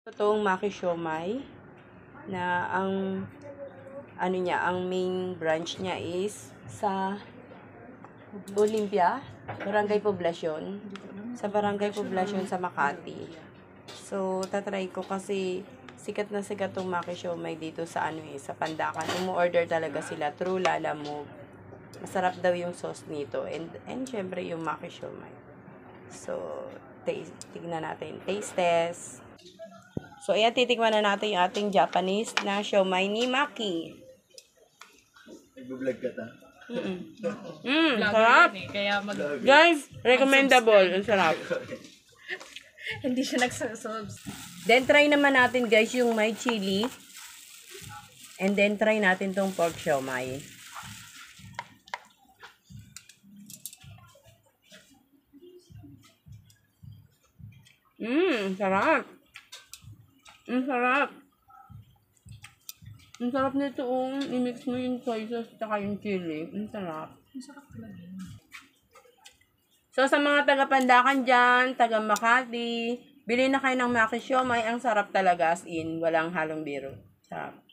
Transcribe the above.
Totoong maki siomai na ang main branch niya is sa Olympia, Barangay Poblacion. Sa Barangay Poblacion sa Makati. So, tatry ko kasi sikat na sikat tong maki siomai dito sa sa Pandakan. Umu-order talaga sila through Lalamove. Masarap daw yung sauce nito and syempre yung maki siomai. So, tignan natin. Taste test. So, ayan, titikman na natin yung ating Japanese na siomai ni Maki. Nag-vlog ka ta? Sarap. Kaya Guys, recommendable. Ang sarap. hindi siya nagsasobs. Then, try naman natin, guys, yung may chili. And then, try natin tong pork siomai. Sarap. Ang sarap. Ang sarap nito i-mix mo yung soy sauce at yung chili. Ang sarap. Ang sarap talaga. So, sa mga taga-Pandakan dyan, taga-Makati, bili na kayo ng maki siomai. Ang sarap talaga, as in, walang halong biro. Sarap.